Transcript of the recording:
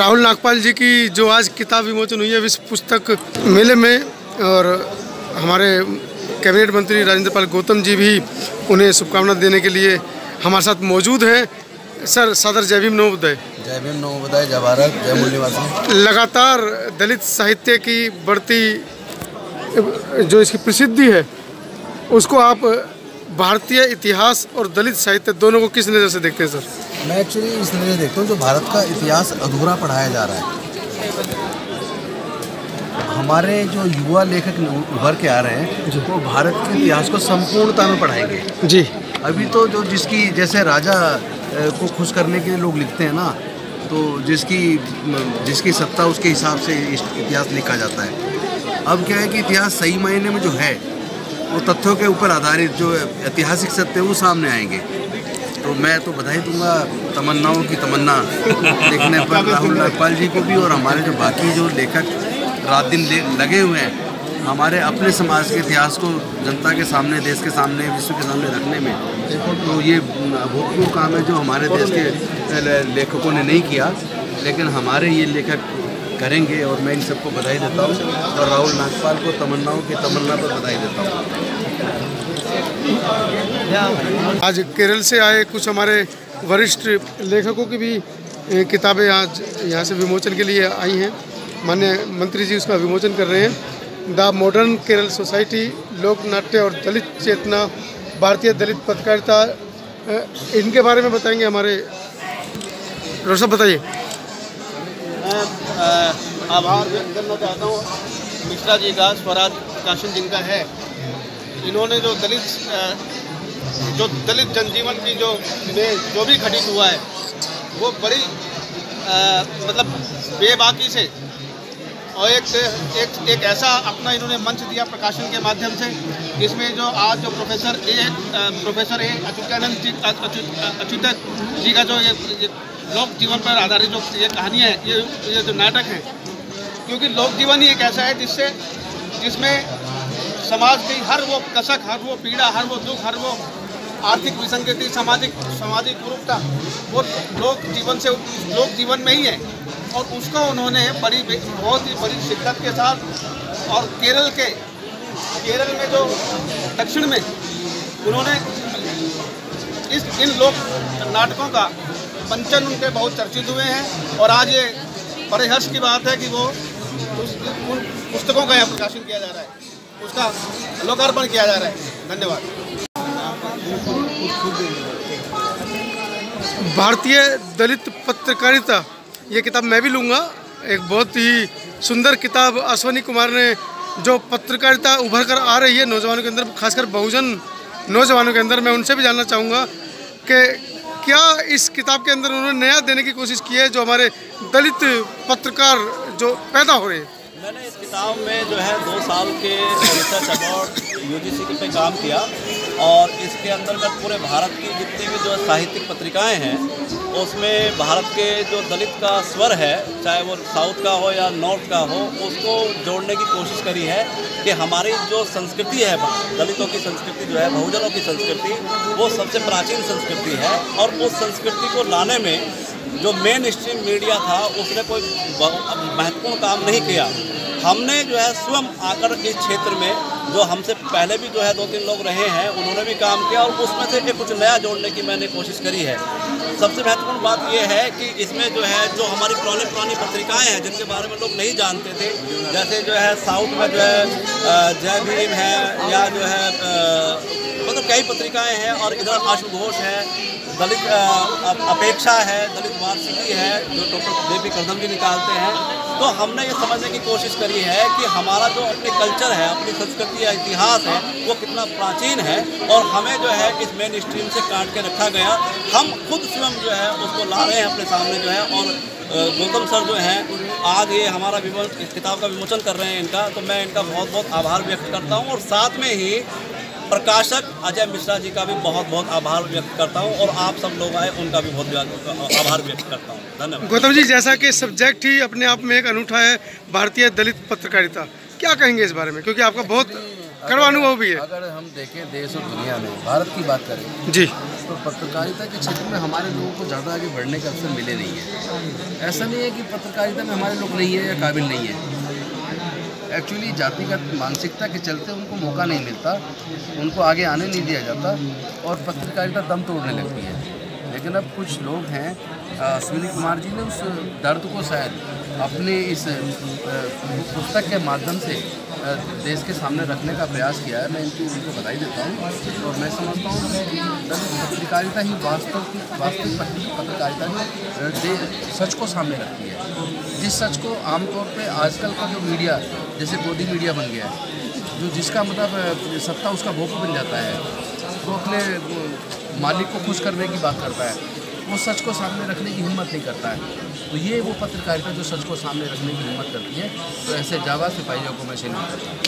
राहुल नागपाल जी की जो आज किताब विमोचन हुई है विश्व पुस्तक मेले में, और हमारे कैबिनेट मंत्री राजेंद्र पाल गौतम जी भी उन्हें शुभकामना देने के लिए हमारे साथ मौजूद हैं। सर, सादर जय भीम, नमो बुद्धाय। जय भीम, नमो बुद्धाय, जय भारत, जय मूल निवासी। लगातार दलित साहित्य की बढ़ती जो इसकी प्रसिद्धि है, उसको आप भारतीय इतिहास और दलित साहित्य दोनों को किस नज़र से देखते हैं सर? मैं एक्चुअली इस नज़र देखता हूँ जो भारत का इतिहास अधूरा पढ़ाया जा रहा है। हमारे जो युवा लेखक उभर के आ रहे हैं वो भारत के इतिहास को संपूर्णता में पढ़ाएंगे जी। अभी तो जो जिसकी जैसे राजा को खुश करने के लिए लोग लिखते हैं ना, तो जिसकी सत्ता उसके हिसाब से इतिहास लिखा जाता है। अब क्या है कि इतिहास सही मायने में जो है वो तथ्यों के ऊपर आधारित जो ऐतिहासिक सत्य वो सामने आएंगे। तो मैं तो बधाई दूंगा तमन्नाओं की तमन्ना लिखने पर राहुल नागपाल जी को भी, और हमारे जो बाकी जो लेखक रात दिन लगे हुए हैं हमारे अपने समाज के इतिहास को जनता के सामने, देश के सामने, विश्व के सामने रखने में। तो ये अभूतपूर्व काम है जो हमारे देश के लेखकों ने नहीं किया, लेकिन हमारे ये लेखक करेंगे, और मैं इन सबको बधाई देता हूँ। और राहुल नागपाल को तमन्नाओं की तमन्ना पर बधाई देता हूँ। आज केरल से आए कुछ हमारे वरिष्ठ लेखकों की भी किताबें आज यहाँ से विमोचन के लिए आई हैं। माननीय मंत्री जी उसका विमोचन कर रहे हैं। द मॉडर्न केरल सोसाइटी, लोक नाट्य और दलित चेतना, भारतीय दलित पत्रकारिता, इनके बारे में बताएंगे हमारे डॉक्टर साहब, बताइए। मैं आभार व्यक्त करना चाहता हूँ मिश्रा जी का, स्वराज प्रकाशन जिनका है। इन्होंने जो दलित जनजीवन की जो भी घटित हुआ है वो बड़ी मतलब बेबाकी से, और एक ऐसा अपना इन्होंने मंच दिया प्रकाशन के माध्यम से, जिसमें जो आज जो प्रोफेसर अच्युतानंद जी का जो ये लोक जीवन पर आधारित जो ये कहानियाँ हैं, ये जो नाटक हैं, क्योंकि लोक जीवन ही एक ऐसा है जिसमें समाज की हर वो कसक, हर वो पीड़ा, हर वो दुख, हर वो आर्थिक विसंगति, सामाजिक कुरूपता वो लोक जीवन में ही है। और उसको उन्होंने बहुत ही बड़ी शिद्दत के साथ, और केरल में जो दक्षिण में उन्होंने इन लोक नाटकों का मंचन उनके बहुत चर्चित हुए हैं। और आज ये बड़े हर्ष की बात है कि वो उन पुस्तकों का यहाँ प्रकाशन किया जा रहा है, उसका लोकार्पण किया जा रहा है। धन्यवाद। भारतीय दलित पत्रकारिता, ये किताब मैं भी लूँगा। एक बहुत ही सुंदर किताब अश्वनी कुमार ने जो पत्रकारिता उभर कर आ रही है नौजवानों के अंदर, खासकर बहुजन नौजवानों के अंदर, मैं उनसे भी जानना चाहूँगा कि क्या इस किताब के अंदर उन्होंने नया देने की कोशिश की है जो हमारे दलित पत्रकार जो पैदा हो रहे हैं। मैंने इस किताब में जो है 2 साल के रिसर्च अबाउट UGC पे काम किया, और इसके अंतर्गत पूरे भारत की जितनी भी जो साहित्यिक पत्रिकाएं हैं उसमें भारत के जो दलित का स्वर है, चाहे वो साउथ का हो या नॉर्थ का हो, उसको जोड़ने की कोशिश करी है कि हमारी जो संस्कृति है, दलितों की संस्कृति जो है, बहुजनों की संस्कृति, वो सबसे प्राचीन संस्कृति है। और उस संस्कृति को लाने में जो मेन स्ट्रीम मीडिया था उसने कोई महत्वपूर्ण काम नहीं किया। हमने जो है स्वयं आकर इस क्षेत्र में, जो हमसे पहले भी जो है 2-3 लोग रहे हैं, उन्होंने भी काम किया, और उसमें से कुछ नया जोड़ने की मैंने कोशिश करी है। सबसे महत्वपूर्ण बात यह है कि इसमें जो है जो हमारी पुरानी पत्रिकाएं हैं जिनके बारे में लोग नहीं जानते थे, जैसे जो है साउथ में जो है जय भीम है, या जो है मतलब कई पत्रिकाएं हैं, और इधर आशु घोष है, दलित अपेक्षा है, दलित वार्षिकी है, जो डॉक्टर देवी करदम जी निकालते हैं। तो हमने ये समझने की कोशिश करी है कि हमारा जो अपने कल्चर है, अपनी संस्कृति या इतिहास है, वो कितना प्राचीन है, और हमें जो है इस मेन स्ट्रीम से काट के रखा गया। हम खुद स्वयं जो है उसको ला रहे हैं अपने सामने जो है। और गौतम सर जो हैं आज ये हमारा किताब का विमोचन कर रहे हैं इनका, तो मैं इनका बहुत बहुत आभार व्यक्त करता हूँ। और साथ में ही प्रकाशक अजय मिश्रा जी का भी बहुत बहुत आभार व्यक्त करता हूं, और आप सब लोग आए उनका भी बहुत आभार व्यक्त करता हूं। धन्यवाद। गौतम जी, जैसा कि सब्जेक्ट ही अपने आप में एक अनूठा है, भारतीय दलित पत्रकारिता, क्या कहेंगे इस बारे में, क्योंकि आपका बहुत कड़वा अनुभव भी है। अगर हम देखें देश और दुनिया में, भारत की बात करें जी, तो पत्रकारिता के क्षेत्र में हमारे लोगों को ज़्यादा आगे बढ़ने का अवसर मिले नहीं है। ऐसा नहीं है कि पत्रकारिता में हमारे लोग नहीं है या काबिल नहीं है। एक्चुअली जातिगत मानसिकता के चलते उनको मौका नहीं मिलता, उनको आगे आने नहीं दिया जाता और पत्रकारिता दम तोड़ने लगती है। लेकिन अब कुछ लोग हैं, अश्विनी कुमार जी ने उस दर्द को शायद अपने इस पुस्तक के माध्यम से देश के सामने रखने का प्रयास किया है। मैं उनको बधाई देता हूँ और मैं समझता हूँ कि पत्रकारिता ही वास्तविक पत्रकारिता जो सच को सामने रखती है। जिस सच को आमतौर पे आजकल का जो मीडिया जैसे गोदी मीडिया बन गया है, जो जिसका मतलब सत्ता उसका भोग बन जाता है, वो अपने मालिक को खुश करने की बात करता है, वो सच को सामने रखने की हिम्मत नहीं करता है। तो ये वो पत्रकारिता जो सच को सामने रखने की हिम्मत करती है, तो ऐसे जावा सिपाहियों को मैं सैल्यूट करता हूँ।